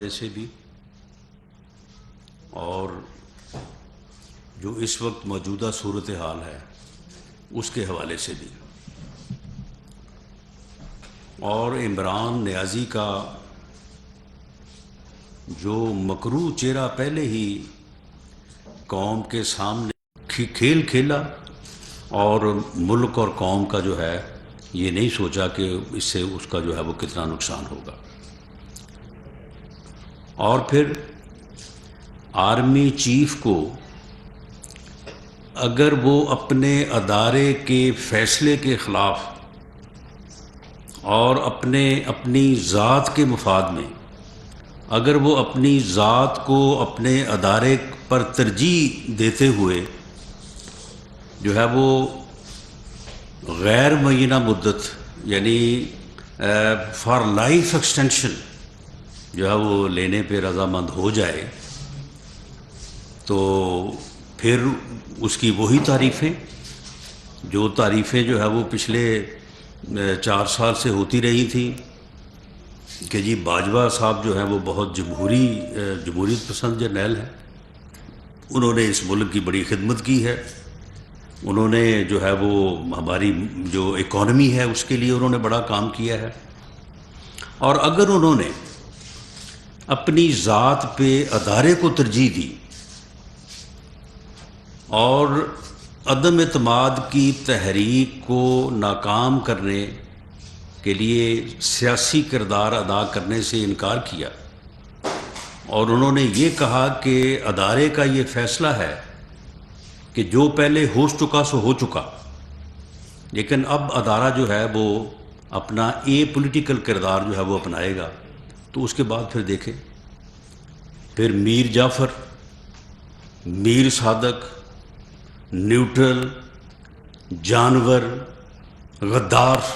سے بھی اور جو اس وقت موجودہ صورتحال ہے اس کے حوالے سے بھی، اور عمران نیازی کا جو مکروہ چہرہ پہلے ہی قوم کے سامنے کھیل کھیلا اور ملک اور قوم کا جو ہے یہ نہیں سوچا کہ اس سے اس کا جو ہے وہ کتنا نقصان ہوگا. اور پھر آرمی چیف کو اگر وہ اپنے ادارے کے فیصلے کے خلاف اور اپنی ذات کے مفاد میں اگر وہ اپنی ذات کو اپنے ادارے پر ترجیح دیتے ہوئے جو ہے وہ غیر معینہ مدت یعنی فار لائف ایکسٹینشن جو ہے وہ لینے پہ رضامند ہو جائے تو پھر اس کی وہی تعریفیں جو تعریفیں جو ہے وہ پچھلے 4 سال سے ہوتی رہی تھیں کہ جی باجوہ صاحب جو ہیں وہ بہت جمہوریت پسند جرنیل ہیں، انہوں نے اس ملک کی بڑی خدمت کی ہے، انہوں نے جو ہے وہ ہماری جو اکانومی ہے اس کے لیے انہوں نے بڑا کام کیا ہے. اور اگر انہوں نے اپنی ذات پہ ادارے کو ترجیح دی اور عدم اعتماد کی تحریک کو ناکام کرنے کے لیے سیاسی کردار ادا کرنے سے انکار کیا اور انہوں نے یہ کہا کہ ادارے کا یہ فیصلہ ہے کہ جو پہلے ہو چکا سو ہو چکا، لیکن اب ادارہ جو ہے وہ اپنا پولیٹیکل کردار جو ہے وہ اپنائے گا، تو اس کے بعد پھر دیکھیں پھر میر جعفر، میر صادق، نیوٹرل، جانور، غدار،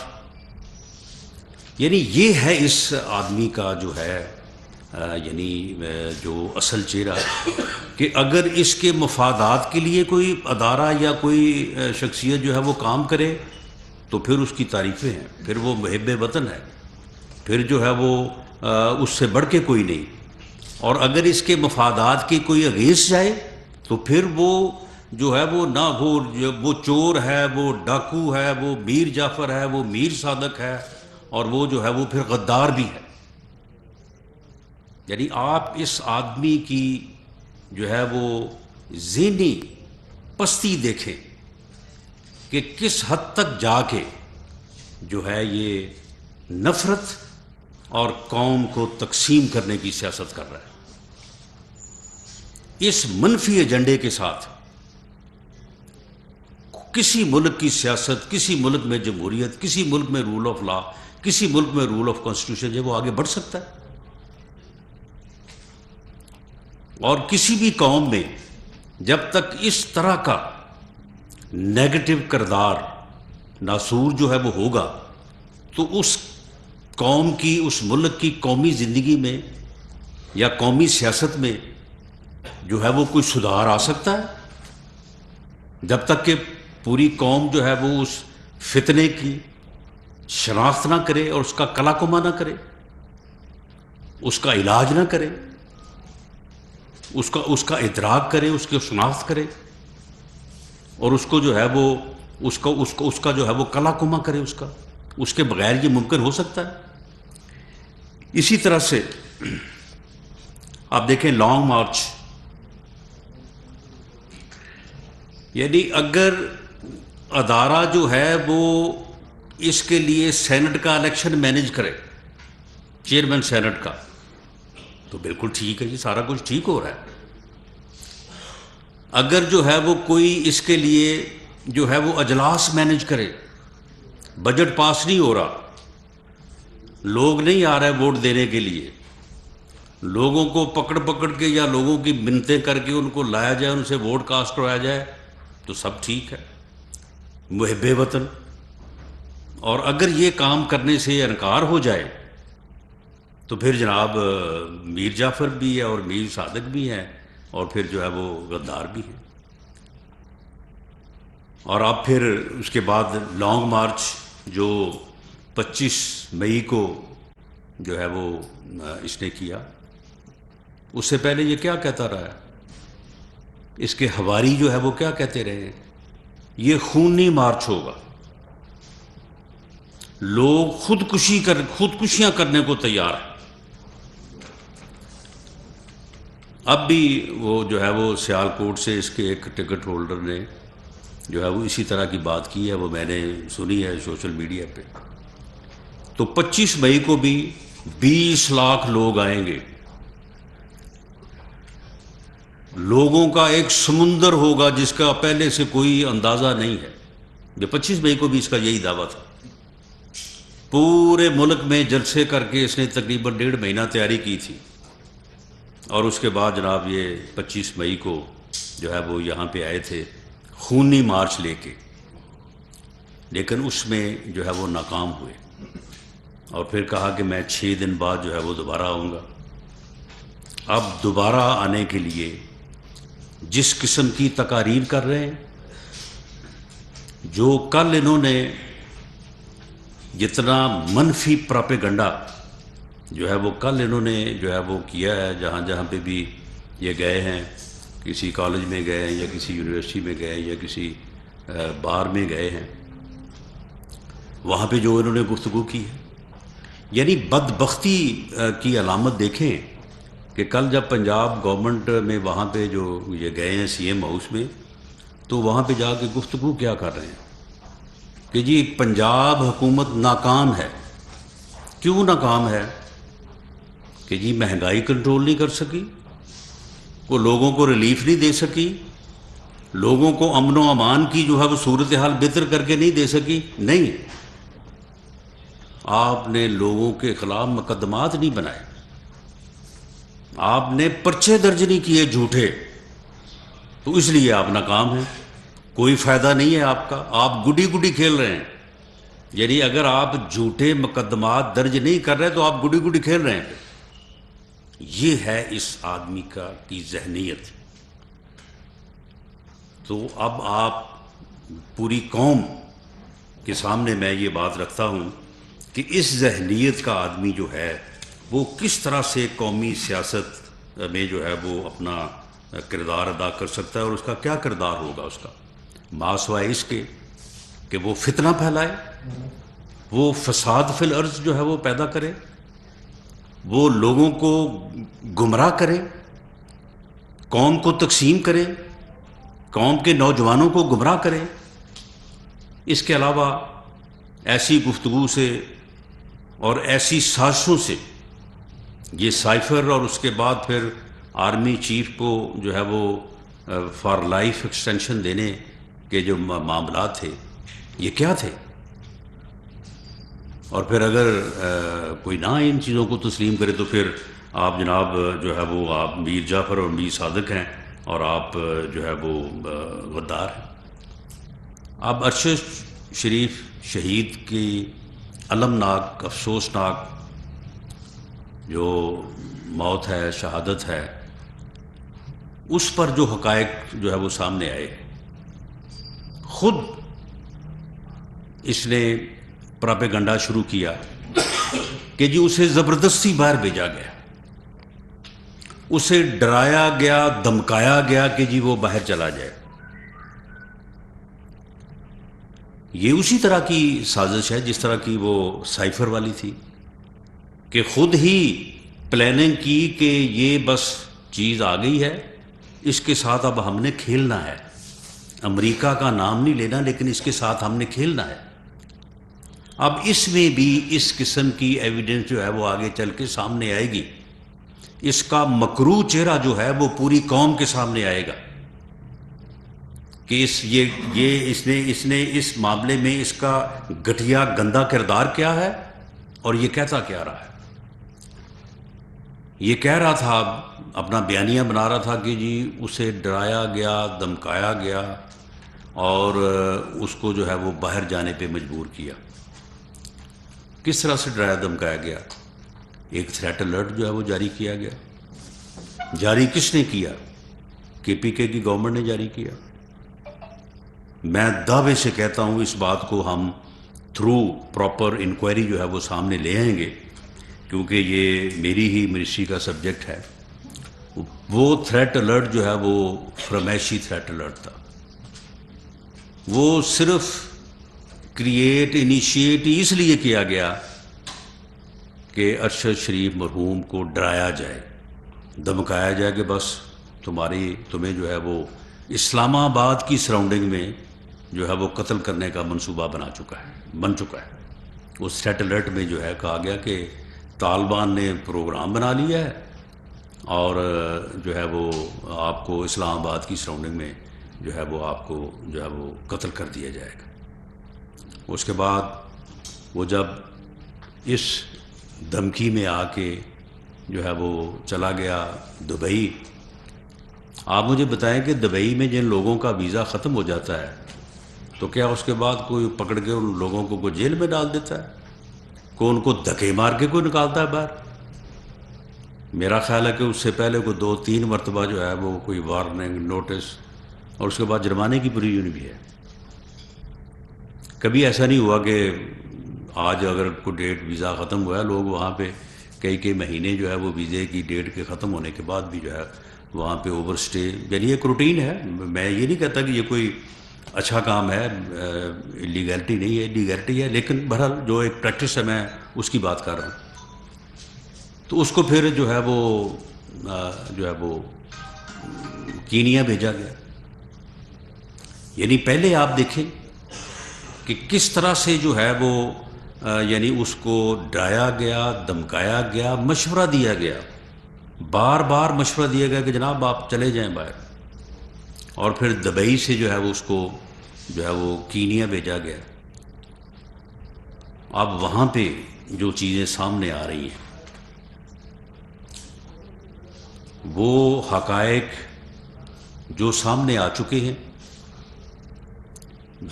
یعنی یہ ہے اس آدمی کا جو ہے یعنی جو اصل چہرہ کہ اگر اس کے مفادات کے لیے کوئی ادارہ یا کوئی شخصیت جو ہے وہ کام کرے تو پھر اس کی تعریفیں ہیں، پھر وہ محب وطن ہے، پھر جو ہے وہ اس سے بڑھ کے کوئی نہیں. اور اگر اس کے مفادات کی کوئی اگینسٹ جائے تو پھر وہ جو ہے وہ نہ وہ چور ہے، وہ ڈاکو ہے، وہ میر جعفر ہے، وہ میر صادق ہے، اور وہ جو ہے وہ پھر غدار بھی ہے. یعنی آپ اس آدمی کی جو ہے وہ ذہنی پستی دیکھیں کہ کس حد تک جا کے جو ہے یہ نفرت اور قوم کو تقسیم کرنے کی سیاست کر رہا ہے. اس منفی ایجنڈے کے ساتھ کسی ملک کی سیاست، کسی ملک میں جمہوریت، کسی ملک میں رول آف لا، کسی ملک میں رول آف کانسٹیٹیوشن جو وہ آگے بڑھ سکتا ہے. اور کسی بھی قوم میں جب تک اس طرح کا نیگیٹو کردار ناسور جو ہے وہ ہوگا تو اس قوم کی، اس ملک کی قومی زندگی میں یا قومی سیاست میں جو ہے وہ کوئی سدھار آ سکتا ہے. جب تک کہ پوری قوم جو ہے وہ اس فتنے کی شناخت نہ کرے اور اس کا کلاکما نہ کرے، اس کا علاج نہ کرے، اس کا ادراک کرے، اس کی شناخت کرے اور اس کو جو ہے وہ اس کا جو ہے وہ کلاکما کرے، اس کے بغیر یہ ممکن ہو سکتا ہے. اسی طرح سے آپ دیکھیں لانگ مارچ، یعنی اگر ادارہ جو ہے وہ اس کے لیے سینٹ کا الیکشن مینیج کرے، چیئرمین سینٹ کا، تو بالکل ٹھیک ہے جی، سارا کچھ ٹھیک ہو رہا ہے. اگر جو ہے وہ کوئی اس کے لیے جو ہے وہ اجلاس مینیج کرے، بجٹ پاس نہیں ہو رہا، لوگ نہیں آ رہے ووٹ دینے کے لیے، لوگوں کو پکڑ کے یا لوگوں کی منتیں کر کے ان کو لایا جائے، ان سے ووٹ کاسٹ کرایا جائے، تو سب ٹھیک ہے، محب وطن. اور اگر یہ کام کرنے سے انکار ہو جائے تو پھر جناب میر جعفر بھی ہے اور میر صادق بھی ہیں اور پھر جو ہے وہ غدار بھی ہیں. اور اب پھر اس کے بعد لانگ مارچ جو 25 مئی کو جو ہے وہ اس نے کیا، اس سے پہلے یہ کیا کہتا رہا ہے؟ اس کے حواری جو ہے وہ کیا کہتے رہے ہیں؟ یہ خونی مارچ ہوگا، لوگ خودکشیاں کرنے کو تیار ہیں۔ اب بھی وہ جو ہے وہ سیالکوٹ سے اس کے ایک ٹکٹ ہولڈر نے جو ہے وہ اسی طرح کی بات کی ہے، وہ میں نے سنی ہے سوشل میڈیا پہ۔ تو 25 مئی کو بھی 20 لاکھ لوگ آئیں گے، لوگوں کا ایک سمندر ہوگا جس کا پہلے سے کوئی اندازہ نہیں ہے۔ یہ 25 مئی کو بھی اس کا یہی دعویٰ تھا۔ پورے ملک میں جلسے کر کے اس نے تقریباً 1.5 مہینہ تیاری کی تھی، اور اس کے بعد جناب یہ 25 مئی کو جو ہے وہ یہاں پہ آئے تھے خونی مارچ لے کے، لیکن اس میں جو ہے وہ ناکام ہوئے، اور پھر کہا کہ میں 6 دن بعد جو ہے وہ دوبارہ آؤں گا۔ اب دوبارہ آنے کے لیے جس قسم کی تقاریر کر رہے ہیں، جو کل انہوں نے جتنا منفی پراپیگنڈا جو ہے وہ کل انہوں نے جو ہے وہ کیا ہے، جہاں جہاں پہ بھی یہ گئے ہیں، کسی کالج میں گئے ہیں یا کسی یونیورسٹی میں گئے ہیں یا کسی بار میں گئے ہیں، وہاں پہ جو انہوں نے گفتگو کی ہے، یعنی بدبختی کی علامت دیکھیں کہ کل جب پنجاب گورنمنٹ میں وہاں پہ جو یہ گئے ہیں سی ایم ہاؤس میں، تو وہاں پہ جا کے گفتگو کیا کر رہے ہیں کہ جی پنجاب حکومت ناکام ہے۔ کیوں ناکام ہے؟ کہ جی مہنگائی کنٹرول نہیں کر سکی، وہ لوگوں کو ریلیف نہیں دے سکی، لوگوں کو امن و امان کی جو ہے وہ صورتحال بہتر کر کے نہیں دے سکی۔ نہیں، آپ نے لوگوں کے خلاف مقدمات نہیں بنائے، آپ نے پرچے درج نہیں کیے جھوٹے، تو اس لیے آپ ناکام ہیں۔ کوئی فائدہ نہیں ہے آپ کا، آپ گڈی گڈی کھیل رہے ہیں۔ یعنی اگر آپ جھوٹے مقدمات درج نہیں کر رہے تو آپ گڈی گڈی کھیل رہے ہیں۔ یہ ہے اس آدمی کی ذہنیت۔ تو اب آپ پوری قوم کے سامنے میں یہ بات رکھتا ہوں کہ اس ذہنیت کا آدمی جو ہے وہ کس طرح سے قومی سیاست میں جو ہے وہ اپنا کردار ادا کر سکتا ہے، اور اس کا کیا کردار ہوگا اس کا، ماسوائے اس کے کہ وہ فتنہ پھیلائے، وہ فساد فی الارض جو ہے وہ پیدا کرے، وہ لوگوں کو گمراہ کرے، قوم کو تقسیم کرے، قوم کے نوجوانوں کو گمراہ کرے۔ اس کے علاوہ ایسی گفتگو سے اور ایسی سازشوں سے یہ سائفر اور اس کے بعد پھر آرمی چیف کو جو ہے وہ فار لائف ایکسٹینشن دینے کے جو معاملات تھے، یہ کیا تھے؟ اور پھر اگر کوئی نہ ان چیزوں کو تسلیم کرے تو پھر آپ جناب جو ہے وہ آپ میر جعفر اور میر صادق ہیں، اور آپ جو ہے وہ غدار ہیں۔ اب ارشد شریف شہید کی المناک افسوسناک جو موت ہے، شہادت ہے، اس پر جو حقائق جو ہے وہ سامنے آئے، خود اس نے پراپیگنڈا شروع کیا کہ جی اسے زبردستی باہر بھیجا گیا، اسے ڈرایا گیا، دمکایا گیا کہ جی وہ باہر چلا جائے۔ یہ اسی طرح کی سازش ہے جس طرح کی وہ سائفر والی تھی، کہ خود ہی پلاننگ کی کہ یہ بس چیز آ گئی ہے، اس کے ساتھ اب ہم نے کھیلنا ہے، امریکہ کا نام نہیں لینا لیکن اس کے ساتھ ہم نے کھیلنا ہے۔ اب اس میں بھی اس قسم کی ایویڈنس جو ہے وہ آگے چل کے سامنے آئے گی، اس کا مکروہ چہرہ جو ہے وہ پوری قوم کے سامنے آئے گا کہ اس نے اس معاملے میں اس کا گھٹیا گندا کردار کیا ہے، اور یہ کہتا کیا رہا ہے۔ یہ کہہ رہا تھا، اپنا بیانیہ بنا رہا تھا کہ جی اسے ڈرایا گیا، دمکایا گیا، اور اس کو جو ہے وہ باہر جانے پہ مجبور کیا۔ کس طرح سے ڈرایا دمکایا گیا؟ ایک تھریٹ الرٹ جو ہے وہ جاری کیا گیا۔ جاری کس نے کیا؟ کے پی کے کی گورنمنٹ نے جاری کیا۔ میں دعوے سے کہتا ہوں اس بات کو ہم تھرو پراپر انکوائری جو ہے وہ سامنے لے آئیں گے، کیونکہ یہ میری ہی منسٹری کا سبجیکٹ ہے۔ وہ تھریٹ الرٹ جو ہے وہ فرمائشی تھریٹ الرٹ تھا. وہ صرف انیشیٹ اس لیے کیا گیا کہ ارشد شریف مرحوم کو ڈرایا جائے، دھمکایا جائے کہ بس تمہیں جو ہے وہ اسلام آباد کی سراؤنڈنگ میں جو ہے وہ قتل کرنے کا منصوبہ بن چکا ہے. اس تھریٹ الرٹ میں جو ہے کہا گیا کہ طالبان نے پروگرام بنا لیا ہے اور جو ہے وہ آپ کو اسلام آباد کی سراؤنڈنگ میں جو ہے وہ آپ کو جو ہے وہ قتل کر دیا جائے گا. اس کے بعد وہ جب اس دھمکی میں آ کے جو ہے وہ چلا گیا دبئی. آپ مجھے بتائیں کہ دبئی میں جن لوگوں کا ویزا ختم ہو جاتا ہے تو کیا اس کے بعد کوئی پکڑ کے ان لوگوں کو کوئی جیل میں ڈال دیتا ہے؟ کوئی ان کو دھکے مار کے کوئی نکالتا ہے باہر؟ میرا خیال ہے کہ اس سے پہلے کوئی 2-3 مرتبہ جو ہے وہ کوئی وارننگ نوٹس اور اس کے بعد جرمانے کی پروویژن بھی ہے. کبھی ایسا نہیں ہوا کہ آج اگر کوئی ڈیٹ ویزا ختم ہوا ہے لوگ وہاں پہ کئی مہینے جو ہے وہ ویزے کی ڈیٹ کے ختم ہونے کے بعد بھی جو ہے وہاں پہ اوور سٹے، یعنی ایک روٹین ہے. میں یہ نہیں کہتا کہ یہ کوئی اچھا کام ہے، لیگلٹی نہیں ہے، لیگلٹی ہے، لیکن بہرحال جو ایک پریکٹس ہے میں اس کی بات کر رہا ہوں. تو اس کو پھر جو ہے وہ کینیا بھیجا گیا. یعنی پہلے آپ دیکھیں کہ کس طرح سے جو ہے وہ یعنی اس کو ڈرایا گیا، دھمکایا گیا، مشورہ دیا گیا، بار بار مشورہ دیا گیا کہ جناب آپ چلے جائیں باہر. اور پھر دبئی سے جو ہے وہ اس کو جو ہے وہ کینیا بھیجا گیا. اب وہاں پہ جو چیزیں سامنے آ رہی ہیں وہ حقائق جو سامنے آ چکے ہیں،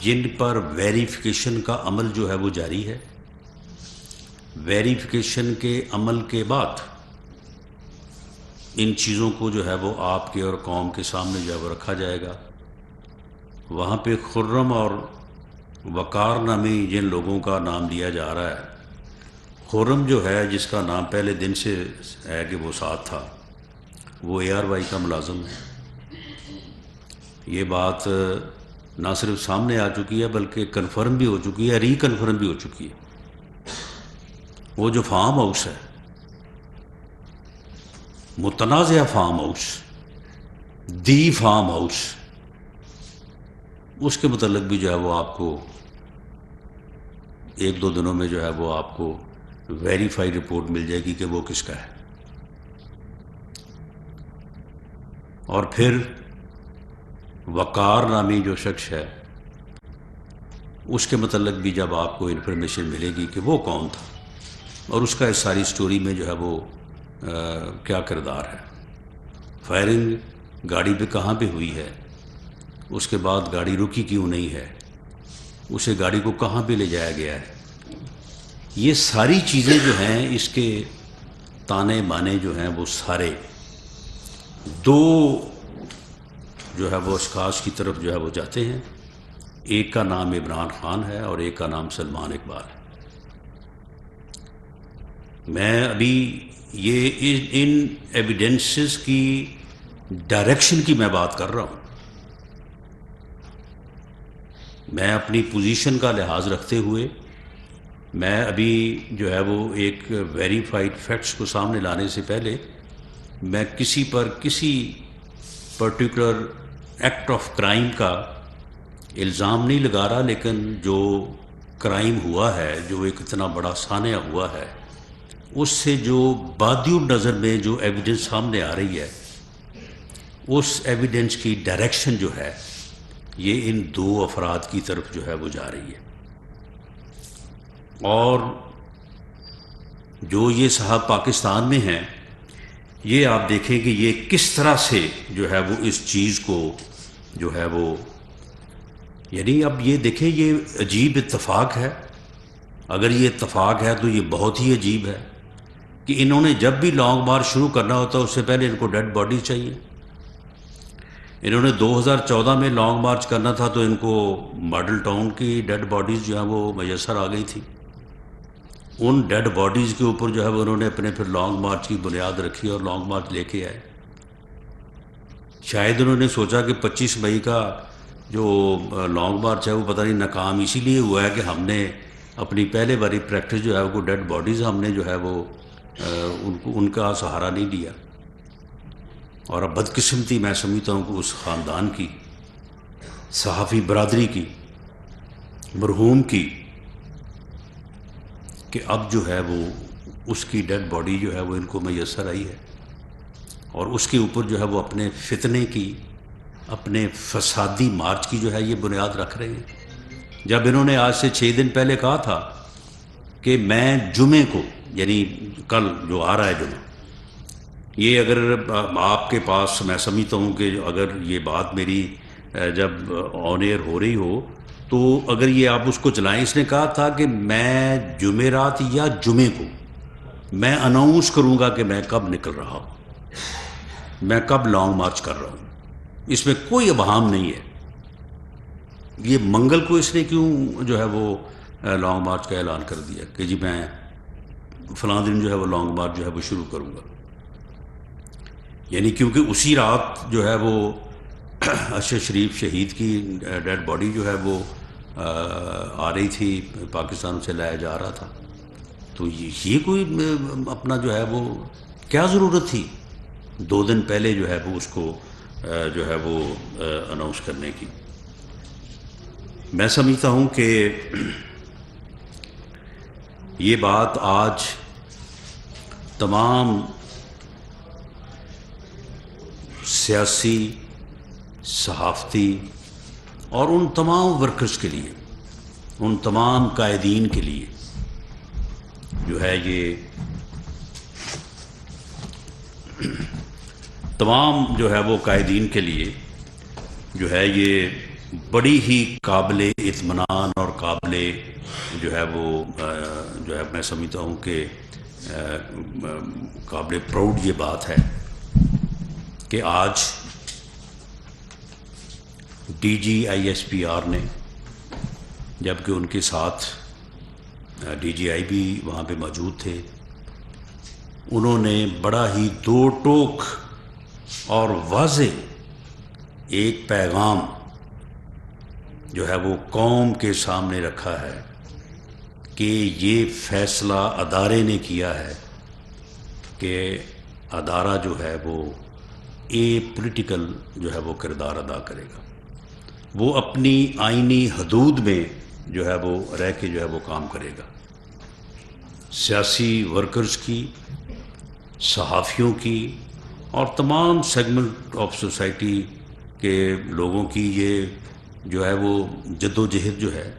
جن پر ویریفیکیشن کا عمل جو ہے وہ جاری ہے. ویریفیکیشن کے عمل کے بعد ان چیزوں کو جو ہے وہ آپ کے اور قوم کے سامنے جو ہے وہ رکھا جائے گا. وہاں پہ خرم اور وقار نامی جن لوگوں کا نام لیا جا رہا ہے، خرم جو ہے جس کا نام پہلے دن سے ہے کہ وہ ساتھ تھا، وہ ARY کا ملازم ہے. یہ بات نہ صرف سامنے آ چکی ہے بلکہ کنفرم بھی ہو چکی ہے، ری کنفرم بھی ہو چکی ہے. وہ جو فارم ہاؤس ہے، متنازع فارم ہاؤس، دی فارم ہاؤس، اس کے متعلق بھی جو ہے وہ آپ کو 1-2 دنوں میں جو ہے وہ آپ کو ویریفائی رپورٹ مل جائے گی کہ وہ کس کا ہے. اور پھر وقار نامی جو شخص ہے اس کے متعلق بھی جب آپ کو انفارمیشن ملے گی کہ وہ کون تھا اور اس کا اس ساری سٹوری میں جو ہے وہ کیا کردار ہے، فائرنگ گاڑی پہ کہاں پہ ہوئی ہے، اس کے بعد گاڑی رکی کیوں نہیں ہے، اسے گاڑی کو کہاں پہ لے جایا گیا ہے. یہ ساری چیزیں جو ہیں اس کے تانے بانے جو ہیں وہ سارے 2 جو ہے وہ اشخاص کی طرف جو ہے وہ جاتے ہیں. ایک کا نام عمران خان ہے اور ایک کا نام سلمان اقبال ہے. میں ابھی یہ ان ایویڈنسز کی ڈائریکشن کی میں بات کر رہا ہوں. میں اپنی پوزیشن کا لحاظ رکھتے ہوئے میں ابھی جو ہے وہ ایک ویریفائڈ فیکٹس کو سامنے لانے سے پہلے میں کسی پرٹیکولر ایکٹ آف کرائم کا الزام نہیں لگا رہا، لیکن جو کرائم ہوا ہے، جو ایک اتنا بڑا سانحہ ہوا ہے، اس سے جو بادی نظر میں جو ایویڈنس سامنے آ رہی ہے، اس ایویڈنس کی ڈائریکشن جو ہے یہ ان 2 افراد کی طرف جو ہے وہ جا رہی ہے. اور جو یہ صاحب پاکستان میں ہیں، یہ آپ دیکھیں کہ یہ کس طرح سے جو ہے وہ اس چیز کو جو ہے وہ، یعنی اب یہ دیکھیں یہ عجیب اتفاق ہے. اگر یہ اتفاق ہے تو یہ بہت ہی عجیب ہے کہ انہوں نے جب بھی لانگ مارچ شروع کرنا ہوتا ہے اس سے پہلے ان کو ڈیڈ باڈی چاہیے. انہوں نے 2014 میں لانگ مارچ کرنا تھا تو ان کو ماڈل ٹاؤن کی ڈیڈ باڈیز جو ہیں وہ میسر آ گئی تھی. ان ڈیڈ باڈیز کے اوپر جو ہے وہ انہوں نے اپنے پھر لانگ مارچ کی بنیاد رکھی اور لانگ مارچ لے کے آئے. شاید انہوں نے سوچا کہ 25 مئی کا جو لانگ مارچ ہے وہ پتہ نہیں ناکام اسی لیے ہوا ہے کہ ہم نے اپنی پہلے باری پریکٹس جو ہے وہ ڈیڈ باڈیز ہم نے جو ہے وہ ان کا سہارا نہیں لیا. اور اب بدقسمتی میں سمجھتا ہوں کہ اس خاندان کی، صحافی برادری کی، مرحوم کی، کہ اب جو ہے وہ اس کی ڈیڈ باڈی جو ہے وہ ان کو میسر آئی ہے، اور اس کے اوپر جو ہے وہ اپنے فتنے کی، اپنے فسادی مارچ کی جو ہے یہ بنیاد رکھ رہے ہیں. جب انہوں نے آج سے 6 دن پہلے کہا تھا کہ میں جمعے کو، یعنی کل جو آ رہا ہے جمعہ، یہ اگر آپ کے پاس، میں سمجھتا ہوں کہ اگر یہ بات میری جب آن ایئر ہو رہی ہو تو اگر یہ آپ اس کو چلائیں، اس نے کہا تھا کہ میں جمعرات یا جمعے کو میں اناؤنس کروں گا کہ میں کب نکل رہا ہوں، میں کب لانگ مارچ کر رہا ہوں. اس میں کوئی ابہام نہیں ہے. یہ منگل کو اس نے کیوں جو ہے وہ لانگ مارچ کا اعلان کر دیا کہ جی میں فلاں دن جو ہے وہ لانگ مارچ جو ہے وہ شروع کروں گا؟ یعنی کیونکہ اسی رات جو ہے وہ ارشد شریف شہید کی ڈیڈ باڈی جو ہے وہ آ رہی تھی، پاکستان سے لایا جا رہا تھا. تو یہ کوئی اپنا جو ہے وہ کیا ضرورت تھی 2 دن پہلے جو ہے وہ اس کو جو ہے وہ اناؤنس کرنے کی؟ میں سمجھتا ہوں کہ یہ بات آج تمام سیاسی، صحافتی اور ان تمام ورکرز کے لیے، ان تمام قائدین کے لیے جو ہے یہ تمام جو ہے وہ قائدین کے لیے جو ہے یہ بڑی ہی قابل اطمینان اور قابل جو ہے وہ جو ہے میں سمجھتا ہوں کہ قابل پراؤڈ یہ بات ہے کہ آج D G I S P R نے، جبکہ ان کے ساتھ ڈی جی آئی بھی وہاں پہ موجود تھے، انہوں نے بڑا ہی دو ٹوک اور واضح ایک پیغام جو ہے وہ قوم کے سامنے رکھا ہے کہ یہ فیصلہ ادارے نے کیا ہے کہ ادارہ جو ہے وہ پولیٹیکل جو ہے وہ کردار ادا کرے گا، وہ اپنی آئینی حدود میں جو ہے وہ رہ کے جو ہے وہ کام کرے گا. سیاسی ورکرز کی، صحافیوں کی اور تمام سیگمنٹ آف سوسائٹی کے لوگوں کی یہ جو ہے وہ جد و جہد جو ہے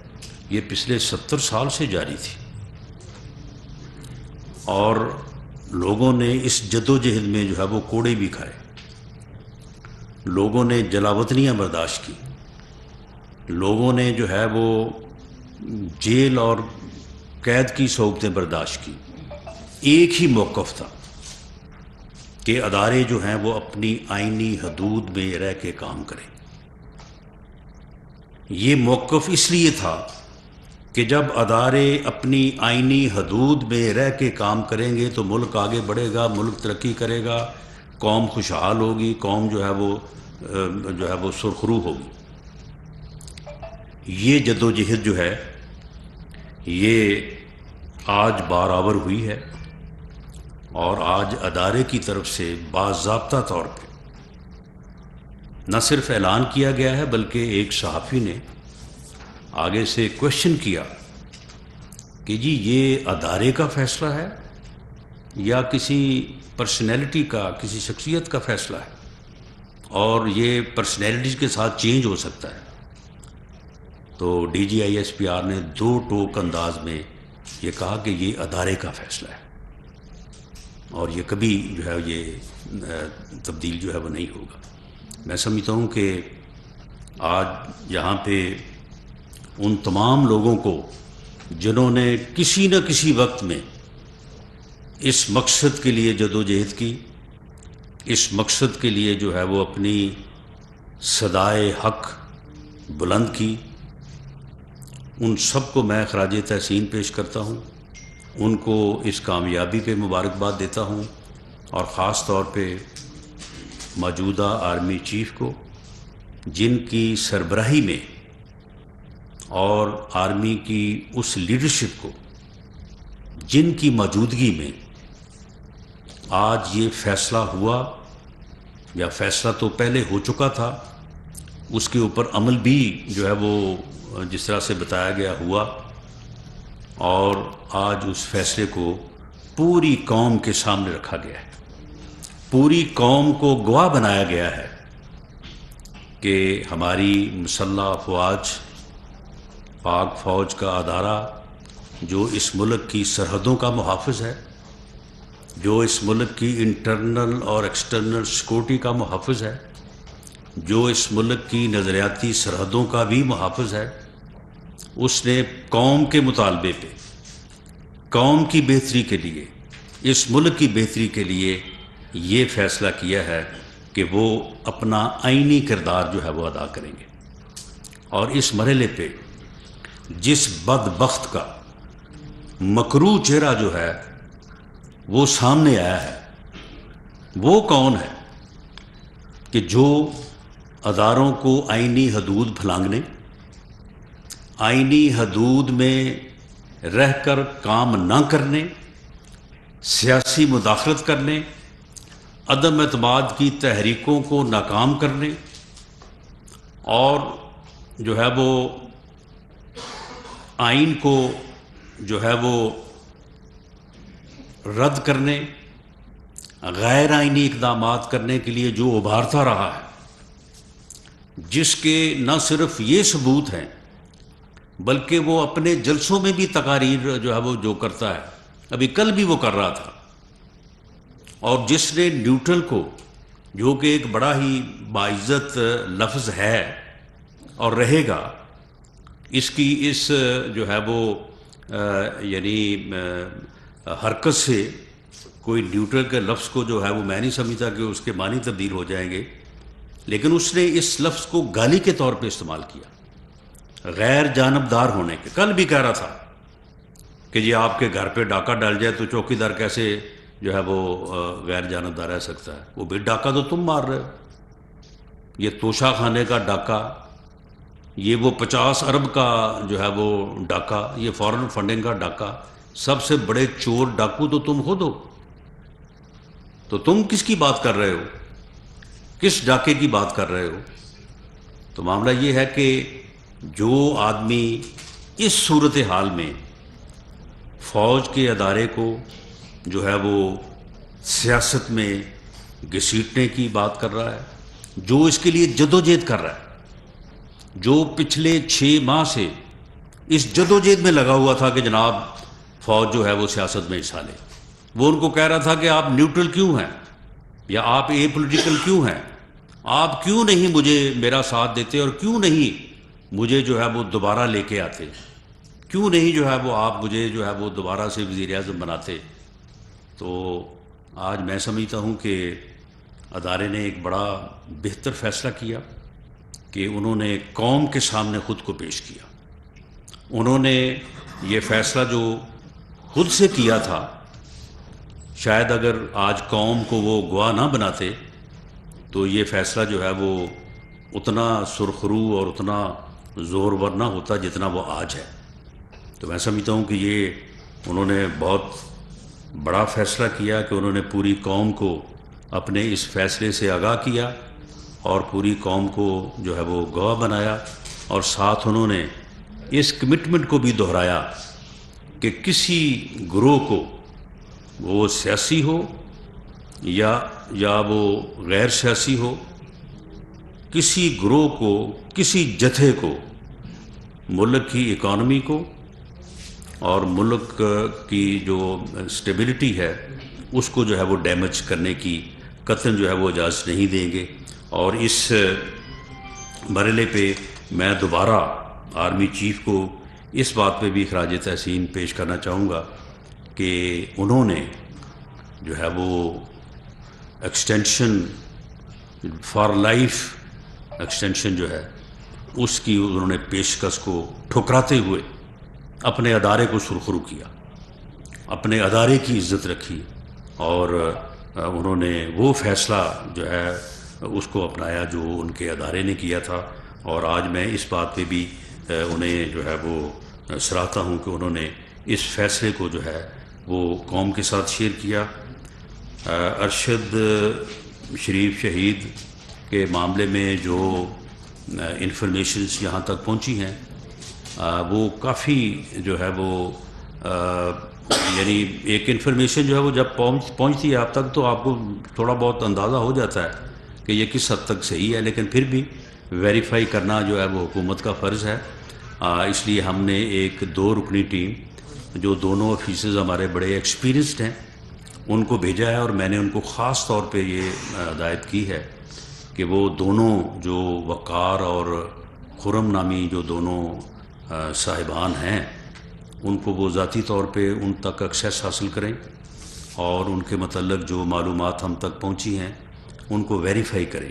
یہ پچھلے 70 سال سے جاری تھی، اور لوگوں نے اس جد و جہد میں جو ہے وہ کوڑے بھی کھائے، لوگوں نے جلاوطنیاں برداشت کی، لوگوں نے جو ہے وہ جیل اور قید کی صعوبتیں برداشت کی. ایک ہی موقف تھا کہ ادارے جو ہیں وہ اپنی آئینی حدود میں رہ کے کام کریں. یہ موقف اس لیے تھا کہ جب ادارے اپنی آئینی حدود میں رہ کے کام کریں گے تو ملک آگے بڑھے گا، ملک ترقی کرے گا، قوم خوشحال ہوگی، قوم جو ہے وہ سرخرو ہوگی. یہ جد و جہد جو ہے یہ آج برابر ہوئی ہے، اور آج ادارے کی طرف سے باضابطہ طور پہ نہ صرف اعلان کیا گیا ہے بلکہ ایک صحافی نے آگے سے کوشچن کیا کہ جی یہ ادارے کا فیصلہ ہے یا کسی پرسنالٹی کا، کسی شخصیت کا فیصلہ ہے، اور یہ پرسنالٹیز کے ساتھ چینج ہو سکتا ہے. تو D G I S P R نے دو ٹوک انداز میں یہ کہا کہ یہ ادارے کا فیصلہ ہے، اور یہ کبھی جو ہے یہ تبدیل جو ہے وہ نہیں ہوگا. میں سمجھتا ہوں کہ آج یہاں پہ ان تمام لوگوں کو جنہوں نے کسی نہ کسی وقت میں اس مقصد کے لیے جد و جہد کی، اس مقصد کے لیے جو ہے وہ اپنی صدائے حق بلند کی، ان سب کو میں خراج تحسین پیش کرتا ہوں. ان کو اس کامیابی پہ مبارکباد دیتا ہوں، اور خاص طور پہ موجودہ آرمی چیف کو، جن کی سربراہی میں اور آرمی کی اس لیڈرشپ کو جن کی موجودگی میں آج یہ فیصلہ ہوا، یا فیصلہ تو پہلے ہو چکا تھا، اس کے اوپر عمل بھی جو ہے وہ جس طرح سے بتایا گیا ہوا، اور آج اس فیصلے کو پوری قوم کے سامنے رکھا گیا ہے، پوری قوم کو گواہ بنایا گیا ہے کہ ہماری مسلح افواج، پاک فوج کا ادارہ جو اس ملک کی سرحدوں کا محافظ ہے، جو اس ملک کی انٹرنل اور ایکسٹرنل سیکورٹی کا محافظ ہے، جو اس ملک کی نظریاتی سرحدوں کا بھی محافظ ہے، اس نے قوم کے مطالبے پہ، قوم کی بہتری کے لیے، اس ملک کی بہتری کے لیے یہ فیصلہ کیا ہے کہ وہ اپنا آئینی کردار جو ہے وہ ادا کریں گے۔ اور اس مرحلے پہ جس بدبخت کا مکروہ چہرہ جو ہے وہ سامنے آیا ہے، وہ کون ہے کہ جو اداروں کو آئینی حدود پھلانگنے، آئینی حدود میں رہ کر کام نہ کرنے، سیاسی مداخلت کرنے، عدم اعتماد کی تحریکوں کو ناکام کرنے، اور جو ہے وہ آئین کو جو ہے وہ رد کرنے، غیر آئینی اقدامات کرنے کے لیے جو ابھارتا رہا ہے، جس کے نہ صرف یہ ثبوت ہیں بلکہ وہ اپنے جلسوں میں بھی تقاریر جو ہے وہ جو کرتا ہے، ابھی کل بھی وہ کر رہا تھا، اور جس نے نیوٹرل کو، جو کہ ایک بڑا ہی باعزت لفظ ہے اور رہے گا، اس کی اس جو ہے وہ یعنی حرکت سے کوئی نیوٹرل کے لفظ کو جو ہے وہ میں نہیں سمجھتا کہ اس کے معنی تبدیل ہو جائیں گے، لیکن اس نے اس لفظ کو گالی کے طور پہ استعمال کیا، غیر جانبدار ہونے کے۔ کل بھی کہہ رہا تھا کہ یہ آپ کے گھر پہ ڈاکہ ڈال جائے تو چوکیدار کیسے جو ہے وہ غیر جانبدار رہ سکتا ہے؟ وہ بھی ڈاکہ تو تم مار رہے ہو، یہ توشہ خانے کا ڈاکہ، یہ وہ 50 ارب کا جو ہے وہ ڈاکہ، یہ فارن فنڈنگ کا ڈاکہ، سب سے بڑے چور ڈاکو تو تم خود ہو، تو تم کس کی بات کر رہے ہو؟ کس ڈاکے کی بات کر رہے ہو؟ تو معاملہ یہ ہے کہ جو آدمی اس صورتحال میں فوج کے ادارے کو جو ہے وہ سیاست میں گھسیٹنے کی بات کر رہا ہے، جو اس کے لیے جدوجہد کر رہا ہے، جو پچھلے 6 ماہ سے اس جدوجہد میں لگا ہوا تھا کہ جناب فوج جو ہے وہ سیاست میں حصہ لے، وہ ان کو کہہ رہا تھا کہ آپ نیوٹرل کیوں ہیں، یا آپ اے پولیٹیکل کیوں ہیں، آپ کیوں نہیں مجھے میرا ساتھ دیتے، اور کیوں نہیں مجھے جو ہے وہ دوبارہ لے کے آتے، کیوں نہیں جو ہے وہ آپ مجھے جو ہے وہ دوبارہ سے وزیر اعظم بناتے۔ تو آج میں سمجھتا ہوں کہ ادارے نے ایک بڑا بہتر فیصلہ کیا کہ انہوں نے قوم کے سامنے خود کو پیش کیا۔ انہوں نے یہ فیصلہ جو خود سے کیا تھا، شاید اگر آج قوم کو وہ گواہ نہ بناتے تو یہ فیصلہ جو ہے وہ اتنا سرخرو اور اتنا زورور نہ ہوتا جتنا وہ آج ہے۔ تو میں سمجھتا ہوں کہ یہ انہوں نے بہت بڑا فیصلہ کیا کہ انہوں نے پوری قوم کو اپنے اس فیصلے سے آگاہ کیا، اور پوری قوم کو جو ہے وہ گواہ بنایا، اور ساتھ انہوں نے اس کمٹمنٹ کو بھی دہرایا کہ کسی گروہ کو، وہ سیاسی ہو یا وہ غیر سیاسی ہو، کسی گروہ کو، کسی جتھے کو ملک کی اکانومی کو اور ملک کی جو سٹیبلٹی ہے اس کو جو ہے وہ ڈیمیج کرنے کی قطعاً جو ہے وہ اجازت نہیں دیں گے۔ اور اس مرحلے پہ میں دوبارہ آرمی چیف کو اس بات پہ بھی خراج تحسین پیش کرنا چاہوں گا کہ انہوں نے جو ہے وہ ایکسٹینشن فار لائف ایکسٹینشن جو ہے اس کی انہوں نے پیشکش کو ٹھکراتے ہوئے اپنے ادارے کو سرخرو کیا، اپنے ادارے کی عزت رکھی، اور انہوں نے وہ فیصلہ جو ہے اس کو اپنایا جو ان کے ادارے نے کیا تھا، اور آج میں اس بات پہ بھی انہیں جو ہے وہ سراہتا ہوں کہ انہوں نے اس فیصلے کو جو ہے وہ قوم کے ساتھ شیئر کیا۔ ارشد شریف شہید کے معاملے میں جو انفارمیشنز یہاں تک پہنچی ہیں وہ کافی جو ہے وہ یعنی ایک انفارمیشن جو ہے وہ جب پہنچتی ہے آپ تک تو آپ کو تھوڑا بہت اندازہ ہو جاتا ہے کہ یہ کس حد تک صحیح ہے، لیکن پھر بھی ویریفائی کرنا جو ہے وہ حکومت کا فرض ہے۔ اس لیے ہم نے ایک 2 رکنی ٹیم جو دونوں آفیسرز ہمارے بڑے ایکسپیرینسڈ ہیں ان کو بھیجا ہے، اور میں نے ان کو خاص طور پہ یہ ہدایت کی ہے کہ وہ دونوں جو وقار اور خرم نامی جو دونوں صاحبان ہیں ان کو وہ ذاتی طور پہ ان تک ایکسیس حاصل کریں، اور ان کے متعلق جو معلومات ہم تک پہنچی ہیں ان کو ویریفائی کریں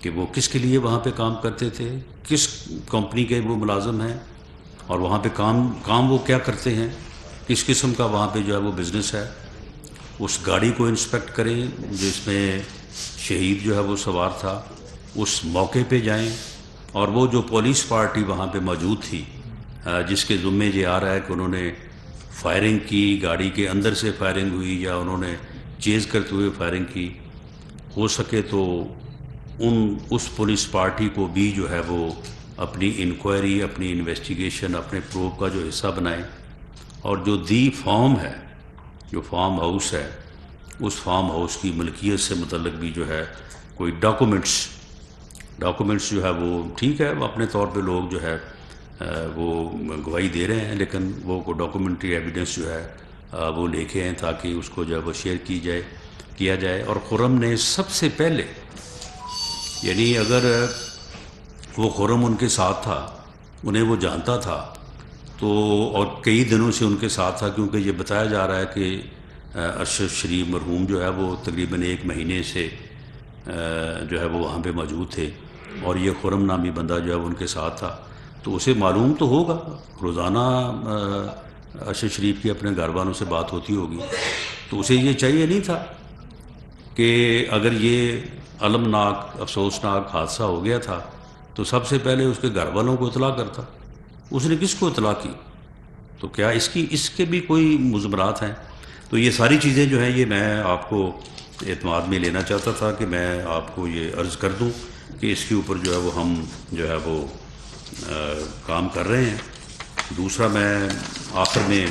کہ وہ کس کے لیے وہاں پہ کام کرتے تھے، کس کمپنی کے وہ ملازم ہیں، اور وہاں پہ کام وہ کیا کرتے ہیں، کس قسم کا وہاں پہ جو ہے وہ بزنس ہے۔ اس گاڑی کو انسپیکٹ کریں جس میں شہید جو ہے وہ سوار تھا، اس موقع پہ جائیں، اور وہ جو پولیس پارٹی وہاں پہ موجود تھی جس کے ذمے یہ آ رہا ہے کہ انہوں نے فائرنگ کی، گاڑی کے اندر سے فائرنگ ہوئی یا انہوں نے چیز کرتے ہوئے فائرنگ کی، ہو سکے تو اس پولیس پارٹی کو بھی جو ہے وہ اپنی انکوائری، اپنی انویسٹیگیشن، اپنے پروب کا جو حصہ بنائیں، اور جو فارم ہے، جو فارم ہاؤس ہے، اس فارم ہاؤس کی ملکیت سے متعلق بھی جو ہے کوئی ڈاکومنٹس جو ہے وہ ٹھیک ہے، وہ اپنے طور پہ لوگ جو ہے وہ گواہی دے رہے ہیں، لیکن وہ کو ڈاکومنٹری ایویڈنس جو ہے وہ لے کے ہیں تاکہ اس کو جو ہے وہ شیئر کیا جائے۔ اور خرم نے سب سے پہلے، یعنی اگر وہ خرم ان کے ساتھ تھا، انہیں وہ جانتا تھا تو، اور کئی دنوں سے ان کے ساتھ تھا، کیونکہ یہ بتایا جا رہا ہے کہ ارشد شریف مرحوم جو ہے وہ تقریباً 1 مہینے سے جو ہے وہ وہاں پہ موجود تھے، اور یہ خرم نامی بندہ جو ہے وہ ان کے ساتھ تھا، تو اسے معلوم تو ہوگا، روزانہ ارشد شریف کی اپنے گھر والوں سے بات ہوتی ہوگی، تو اسے یہ چاہیے نہیں تھا کہ اگر یہ المناک افسوسناک حادثہ ہو گیا تھا تو سب سے پہلے اس کے گھر والوں کو اطلاع کرتا۔ اس نے کس کو اطلاع کی؟ تو کیا اس کے بھی کوئی مضمرات ہیں؟ تو یہ ساری چیزیں جو ہیں یہ میں آپ کو اعتماد میں لینا چاہتا تھا کہ میں آپ کو یہ عرض کر دوں کہ اس کے اوپر جو ہے وہ ہم جو ہے وہ کام کر رہے ہیں۔ دوسرا میں آخر میں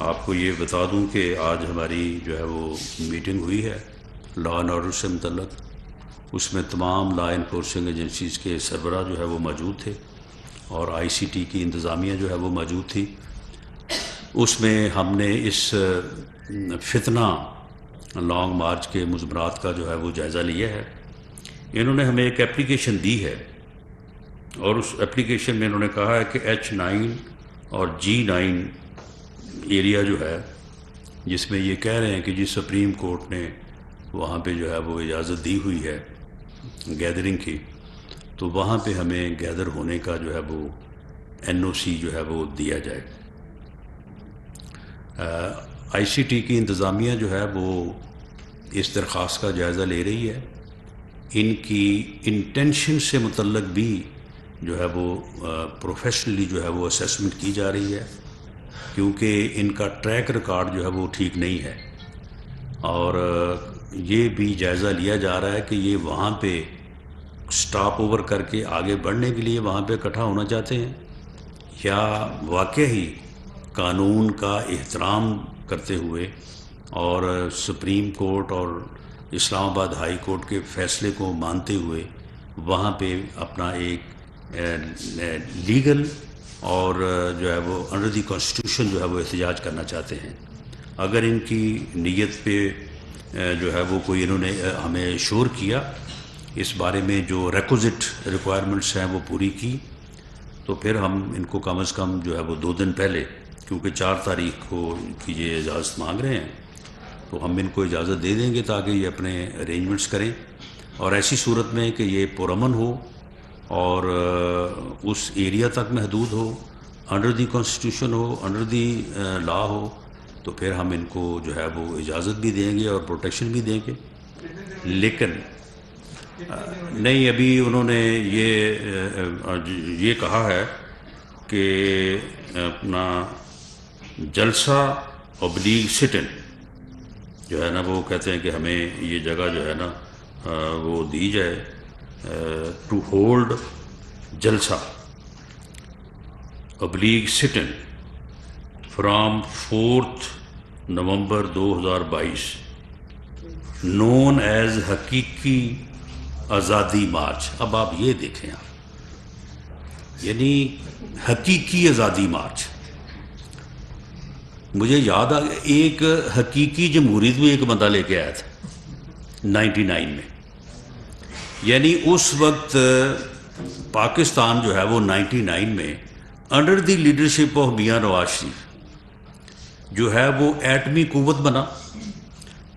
آپ کو یہ بتا دوں کہ آج ہماری جو ہے وہ میٹنگ ہوئی ہے لا اینڈ آرڈر سے متعلق، اس میں تمام لا انفورسنگ ایجنسیز کے سربراہ جو ہے وہ موجود تھے، اور آئی سی ٹی کی انتظامیہ جو ہے وہ موجود تھی۔ اس میں ہم نے اس فتنہ لانگ مارچ کے مضمرات کا جو ہے وہ جائزہ لیا ہے۔ انہوں نے ہمیں ایک اپلیکیشن دی ہے، اور اس اپلیکیشن میں انہوں نے کہا ہے کہ H9 اور G9 ایریا جو ہے، جس میں یہ کہہ رہے ہیں کہ جی سپریم کورٹ نے وہاں پہ جو ہے وہ اجازت دی ہوئی ہے گیدرنگ کی، تو وہاں پہ ہمیں گیدر ہونے کا جو ہے وہ NOC جو ہے وہ دیا جائے۔ آئی سی ٹی کی انتظامیہ جو ہے وہ اس درخواست کا جائزہ لے رہی ہے، ان کی انٹینشن سے متعلق بھی جو ہے وہ پروفیشنلی جو ہے وہ اسیسمنٹ کی جا رہی ہے، کیونکہ ان کا ٹریک ریکارڈ جو ہے وہ ٹھیک نہیں ہے، اور یہ بھی جائزہ لیا جا رہا ہے کہ یہ وہاں پہ سٹاپ اوور کر کے آگے بڑھنے کے لیے وہاں پہ اکٹھا ہونا چاہتے ہیں، یا واقعی قانون کا احترام کرتے ہوئے اور سپریم کورٹ اور اسلام آباد ہائی کورٹ کے فیصلے کو مانتے ہوئے وہاں پہ اپنا ایک لیگل اور جو ہے وہ انڈر دی کانسٹیٹیوشن جو ہے وہ احتجاج کرنا چاہتے ہیں۔ اگر ان کی نیت پہ جو ہے وہ کوئی انہوں نے ہمیں شور کیا، اس بارے میں جو ریکوزٹ ریکوائرمنٹس ہیں وہ پوری کی، تو پھر ہم ان کو کم از کم جو ہے وہ 2 دن پہلے، کیونکہ 4 تاریخ کو کی یہ اجازت مانگ رہے ہیں، تو ہم ان کو اجازت دے دیں گے تاکہ یہ اپنے ارینجمنٹس کریں، اور ایسی صورت میں کہ یہ پرامن ہو اور اس ایریا تک محدود ہو، انڈر دی کانسٹیٹیوشن ہو، انڈر دی لا ہو، تو پھر ہم ان کو جو ہے وہ اجازت بھی دیں گے اور پروٹیکشن بھی دیں گے۔ لیکن نہیں، ابھی انہوں نے یہ کہا ہے کہ اپنا جلسہ ابلیغ سٹن جو ہے نا، وہ کہتے ہیں کہ ہمیں یہ جگہ جو ہے نا وہ دی جائے ٹو ہولڈ جلسہ ابلیغ سٹن فرام 4 نومبر 2022 نون ایز حقیقی آزادی مارچ. اب آپ یہ دیکھیں، آپ یعنی حقیقی آزادی مارچ. مجھے یاد آ گیا ایک حقیقی جمہوریت میں ایک بندہ لے کے آیا تھا 99 میں. یعنی اس وقت پاکستان جو ہے وہ 99 میں under the leadership of Mian Nawaz Sharif جو ہے وہ ایٹمی قوت بنا.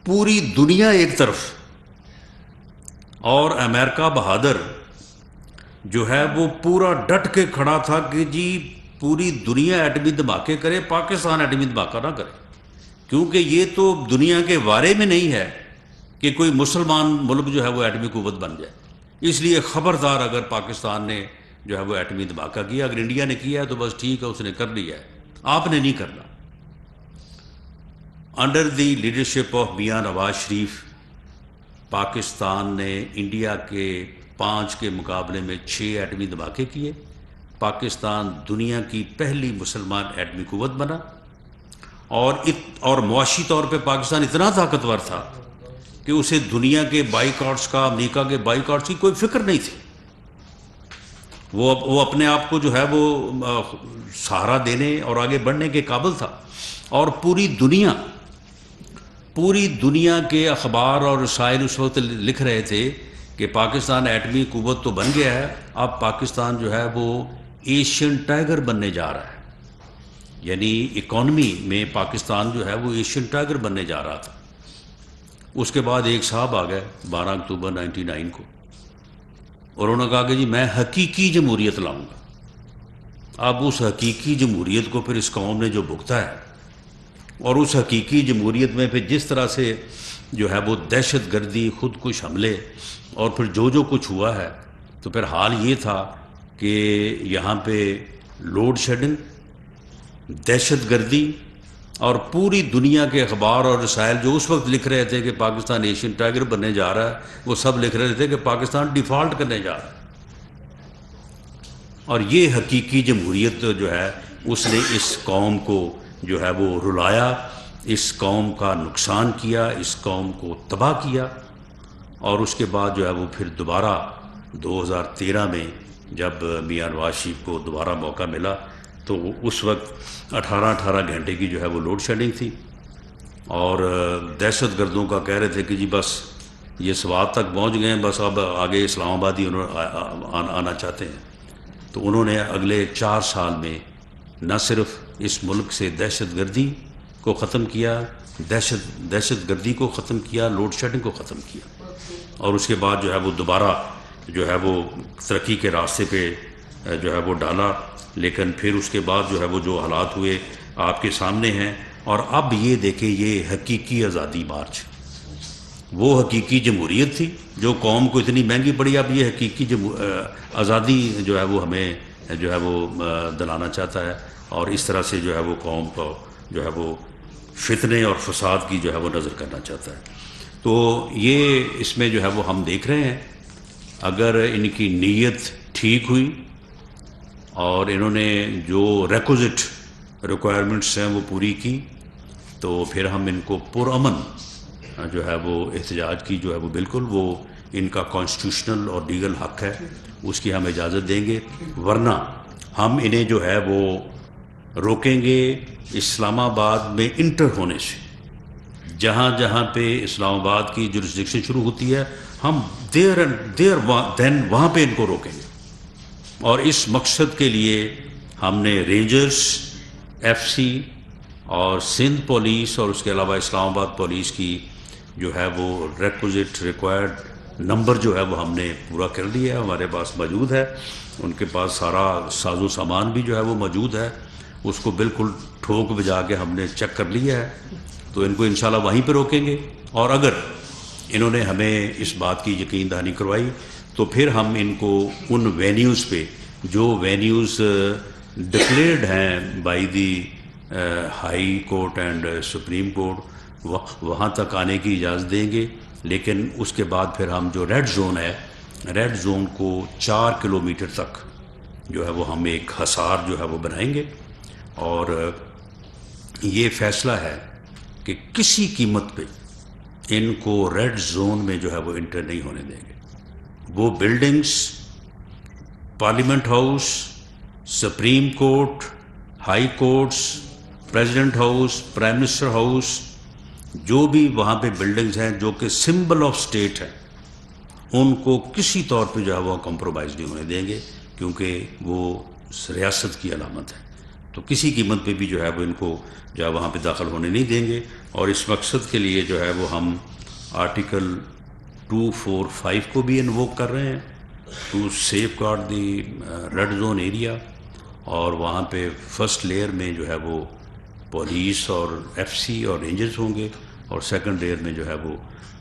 پوری دنیا ایک طرف اور امریکہ بہادر جو ہے وہ پورا ڈٹ کے کھڑا تھا کہ جی پوری دنیا ایٹمی دھماکے کرے، پاکستان ایٹمی دھماکہ نہ کرے، کیونکہ یہ تو دنیا کے بارے میں نہیں ہے کہ کوئی مسلمان ملک جو ہے وہ ایٹمی قوت بن جائے. اس لیے خبردار اگر پاکستان نے جو ہے وہ ایٹمی دھماکہ کیا، اگر انڈیا نے کیا ہے تو بس ٹھیک ہے، اس نے کر لیا ہے، آپ نے نہیں کرنا. Under the leadership of Mian Nawaz Sharif Pakistan نے انڈیا کے 5 کے مقابلے میں 6 ایٹمی دھماکے کیے. پاکستان دنیا کی پہلی مسلمان ایٹمی قوت بنا، اور معاشی طور پہ پاکستان اتنا طاقتور تھا کہ اسے دنیا کے بائیکاٹس کا، امریکہ کے بائیکاٹس کی کوئی فکر نہیں تھی. وہ اپنے آپ کو جو ہے وہ سہارا دینے اور آگے بڑھنے کے قابل تھا. اور پوری دنیا کے اخبار اور رسائل اس وقت لکھ رہے تھے کہ پاکستان ایٹمی قوت تو بن گیا ہے، اب پاکستان جو ہے وہ ایشین ٹائیگر بننے جا رہا ہے. یعنی اکانومی میں پاکستان جو ہے وہ ایشین ٹائیگر بننے جا رہا تھا. اس کے بعد ایک صاحب آ گئے 12 اکتوبر 99 کو، اور انہوں نے کہا کہ جی میں حقیقی جمہوریت لاؤں گا. اب اس حقیقی جمہوریت کو پھر اس قوم نے جو بھگتا ہے، اور اس حقیقی جمہوریت میں پھر جس طرح سے جو ہے وہ دہشت گردی، خود کش حملے، اور پھر جو کچھ ہوا ہے، تو پھر حال یہ تھا کہ یہاں پہ لوڈ شیڈنگ، دہشت گردی، اور پوری دنیا کے اخبار اور رسائل جو اس وقت لکھ رہے تھے کہ پاکستان ایشین ٹائیگر بننے جا رہا ہے، وہ سب لکھ رہے تھے کہ پاکستان ڈیفالٹ کرنے جا رہا ہے. اور یہ حقیقی جمہوریت جو ہے اس نے اس قوم کو جو ہے وہ رلایا، اس قوم کا نقصان کیا، اس قوم کو تباہ کیا. اور اس کے بعد جو ہے وہ پھر دوبارہ 2013 میں جب میاں نواز شریف کو دوبارہ موقع ملا تو اس وقت 18 گھنٹے کی جو ہے وہ لوڈ شیڈنگ تھی، اور دہشت گردوں کا کہہ رہے تھے کہ جی بس یہ سوات تک پہنچ گئے ہیں، بس اب آگے اسلام آباد ہی آنا چاہتے ہیں. تو انہوں نے اگلے 4 سال میں نہ صرف اس ملک سے دہشت گردی کو ختم کیا، دہشت گردی کو ختم کیا، لوڈ شیڈنگ کو ختم کیا، اور اس کے بعد جو ہے وہ دوبارہ جو ہے وہ ترقی کے راستے پہ جو ہے وہ ڈالا. لیکن پھر اس کے بعد جو ہے وہ جو حالات ہوئے آپ کے سامنے ہیں. اور اب یہ دیکھیں، یہ حقیقی آزادی مارچ، وہ حقیقی جمہوریت تھی جو قوم کو اتنی مہنگی پڑی، اب یہ حقیقی آزادی جو ہے وہ ہمیں جو ہے وہ دلانا چاہتا ہے، اور اس طرح سے جو ہے وہ قوم کو جو ہے وہ فتنے اور فساد کی جو ہے وہ نظر کرنا چاہتا ہے. تو یہ اس میں جو ہے وہ ہم دیکھ رہے ہیں، اگر ان کی نیت ٹھیک ہوئی اور انہوں نے جو ریکوزٹ ریکوائرمنٹس ہیں وہ پوری کی، تو پھر ہم ان کو پرامن جو ہے وہ احتجاج کی جو ہے وہ بالکل وہ ان کا کانسٹیٹیوشنل اور لیگل حق ہے، اس کی ہم اجازت دیں گے. ورنہ ہم انہیں جو ہے وہ روکیں گے اسلام آباد میں انٹر ہونے سے. جہاں پہ اسلام آباد کی جورسڈکشن شروع ہوتی ہے، ہم دیر وہاں پہ ان کو روکیں گے. اور اس مقصد کے لیے ہم نے رینجرز، ایف سی اور سندھ پولیس اور اس کے علاوہ اسلام آباد پولیس کی جو ہے وہ ریکوائرڈ نمبر جو ہے وہ ہم نے پورا کر لیا ہے، ہمارے پاس موجود ہے. ان کے پاس سارا ساز و سامان بھی جو ہے وہ موجود ہے، اس کو بالکل ٹھوک بجا کے ہم نے چیک کر لیا ہے. تو ان کو انشاءاللہ وہیں پہ روکیں گے. اور اگر انہوں نے ہمیں اس بات کی یقین دہانی کروائی، تو پھر ہم ان کو ان وینیوز پہ جو وینیوز ڈکلیئرڈ ہیں by the high court and supreme court, وہاں تک آنے کی اجازت دیں گے. لیکن اس کے بعد پھر ہم جو ریڈ زون ہے، ریڈ زون کو 4 کلومیٹر تک جو ہے وہ ہم ایک حصار جو ہے وہ بنائیں گے. اور یہ فیصلہ ہے کہ کسی قیمت پہ ان کو ریڈ زون میں جو ہے وہ انٹر نہیں ہونے دیں گے. وہ buildings, parliament house, supreme court, high courts, president house, prime minister house, جو بھی وہاں پہ بلڈنگز ہیں جو کہ سمبل آف اسٹیٹ ہے، ان کو کسی طور پہ جو ہے وہ کمپرومائز نہیں ہونے دیں گے، کیونکہ وہ ریاست کی علامت ہے. تو کسی قیمت پہ بھی جو ہے وہ ان کو جو ہے وہاں پہ داخل ہونے نہیں دیں گے. اور اس مقصد کے لیے جو ہے وہ ہم آرٹیکل 245 کو بھی انووک کر رہے ہیں to safeguard the red zone area. اور وہاں پہ فرسٹ لیئر میں جو ہے وہ پولیس اور ایف سی اور رینجرز ہوں گے، اور سیکنڈ لیئر میں جو ہے وہ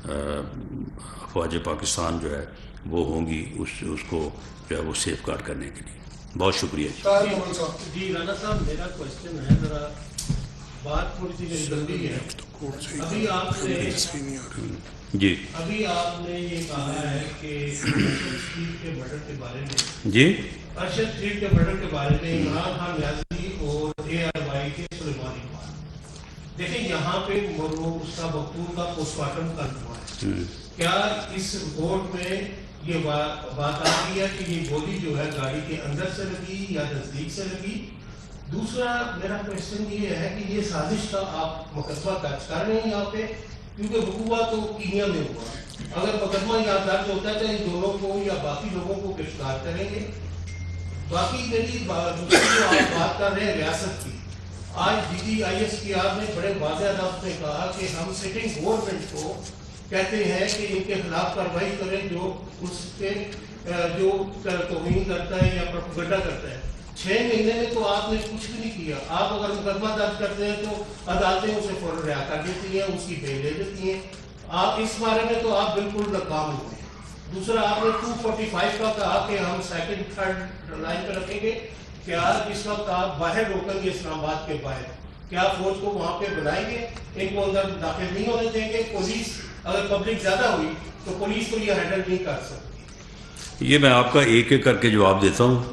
افواج پاکستان جو ہے وہ ہوں گی اس کو جو ہے وہ سیف گارڈ کرنے کے لیے. بہت شکریہ جی رانا صاحب، میرا کوشچن ہے، ذرا بات تھوڑی سی میری جلدی ہے. ابھی آپ نے یہ کہا ہے کہ ارشد شریف کے مرڈر کے بارے میں، جی ارشد شریف کے مرڈر کے بارے میں عمران خان نیازی اور اے آر وائی کے سلیمان اقبال، دیکھیں یہاں پہ اس کا مقتول کا پوسٹ مارٹم کل ہوا ہے. کیا اس رپورٹ میں یہ بات آ رہی ہے کہ یہ گولی جو ہے گاڑی کے اندر سے لگی یا نزدیک سے لگی؟ دوسرا میرا کوشچن یہ ہے کہ یہ سازش کا آپ مقدمہ درج کر رہے ہیں یہاں پہ، کیونکہ وقوع تو کینیا میں ہوا. اگر مقدمہ یہاں درج ہوتا ہے تو ان دونوں کو یا باقی لوگوں کو گرفتار کریں گے. باقی میری دوسری جو آپ بات کر رہے ہیں ریاست کی، آج DGISPR نے بڑے واضح لفظ میں کہا کہ ہم سٹنگ گورنمنٹ کو کہتے ہیں کہ ان کے خلاف کارروائی کریں جو اس کے جو توہین کرتا ہے یا پروپیگنڈا کرتا ہے. 6 مہینے میں تو آپ نے کچھ بھی نہیں کیا. آپ اگر مقدمہ درج کرتے ہیں تو عدالتیں اسے فوراً رہا کر دیتی ہیں، اس کی بیل لے لیتی ہیں. آپ اس بارے میں تو آپ بالکل ناکام ہوئے. دوسرا آپ نے 245 کا کہا کہ ہم سیکنڈ تھرڈ لائن پہ رکھیں گے. کیا اس وقت آپ باہر روکیں گے اسلام آباد کے باہر؟ کیا فوج کو وہاں پہ بلائیں گے؟ ان کو اندر داخل نہیں ہونے دیں گے؟ پولیس اگر پبلک زیادہ ہوئی تو پولیس کو یہ ہینڈل نہیں کر سکتی. یہ میں آپ کا ایک ایک کر کے جواب دیتا ہوں.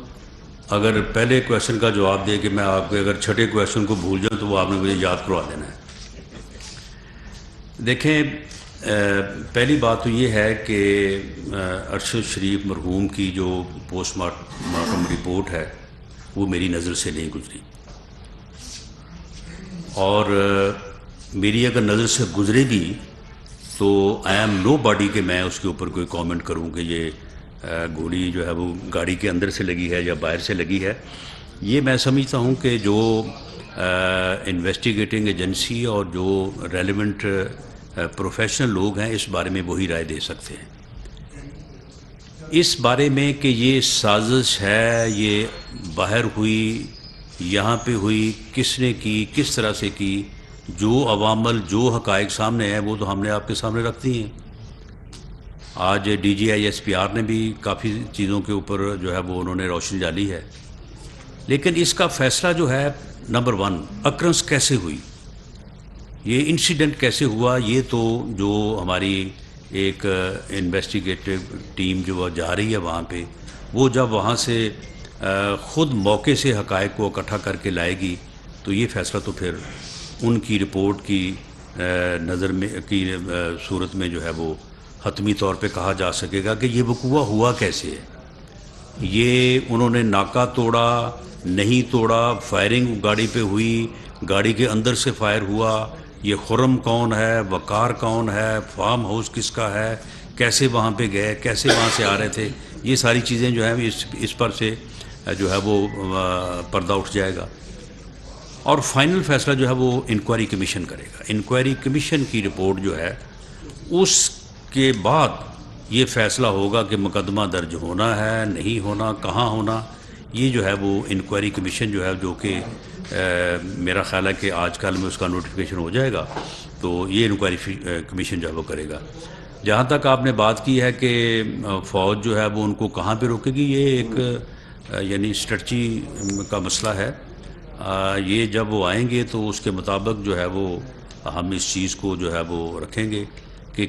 اگر پہلے کویشچن کا جواب دے کہ میں آپ کے اگر چھٹے کویشچن کو بھول جاؤں تو وہ آپ نے مجھے یاد کروا دینا ہے. دیکھیں، پہلی بات تو یہ ہے کہ ارشد شریف مرحوم کی جو پوسٹ مارٹم رپورٹ ہے وہ میری نظر سے نہیں گزری، اور میری اگر نظر سے گزرے بھی تو آئی ایم نو باڈی کہ میں اس کے اوپر کوئی کامنٹ کروں کہ یہ گولی جو ہے وہ گاڑی کے اندر سے لگی ہے یا باہر سے لگی ہے. یہ میں سمجھتا ہوں کہ جو انویسٹیگیٹنگ ایجنسی اور جو ریلیونٹ پروفیشنل لوگ ہیں اس بارے میں وہی رائے دے سکتے ہیں. اس بارے میں کہ یہ سازش ہے، یہ باہر ہوئی، یہاں پہ ہوئی، کس نے کی، کس طرح سے کی، جو عوامل جو حقائق سامنے ہیں وہ تو ہم نے آپ کے سامنے رکھ دی ہیں. آج DGISPR نے بھی کافی چیزوں کے اوپر جو ہے وہ انہوں نے روشنی ڈالی ہے. لیکن اس کا فیصلہ جو ہے نمبر 1 اکرنس کیسے ہوئی، یہ انسیڈنٹ کیسے ہوا، یہ تو جو ہماری ایک انویسٹیگیٹو ٹیم جو جا رہی ہے وہاں پہ، وہ جب وہاں سے خود موقع سے حقائق کو اکٹھا کر کے لائے گی تو یہ فیصلہ تو پھر ان کی رپورٹ کی نظر میں کی صورت میں جو ہے وہ حتمی طور پہ کہا جا سکے گا کہ یہ وقوع ہوا کیسے ہے. یہ انہوں نے ناکہ توڑا، نہیں توڑا، فائرنگ گاڑی پہ ہوئی، گاڑی کے اندر سے فائر ہوا، یہ خرم کون ہے، وقار کون ہے، فارم ہاؤس کس کا ہے، کیسے وہاں پہ گئے، کیسے وہاں سے آ رہے تھے، یہ ساری چیزیں جو ہیں اس پر سے جو ہے وہ پردہ اٹھ جائے گا. اور فائنل فیصلہ جو ہے وہ انکوائری کمیشن کرے گا. انکوائری کمیشن کی رپورٹ جو ہے اس کے بعد یہ فیصلہ ہوگا کہ مقدمہ درج ہونا ہے، نہیں ہونا، کہاں ہونا. یہ جو ہے وہ انکوائری کمیشن جو ہے، جو کہ میرا خیال ہے کہ آج کل میں اس کا نوٹیفیکیشن ہو جائے گا، تو یہ انکوائری کمیشن جو ہے وہ کرے گا. جہاں تک آپ نے بات کی ہے کہ فوج جو ہے وہ ان کو کہاں پہ روکے گی، یہ ایک یعنی اسٹریٹجی کا مسئلہ ہے. یہ جب وہ آئیں گے تو اس کے مطابق جو ہے وہ ہم اس چیز کو جو ہے وہ رکھیں گے کہ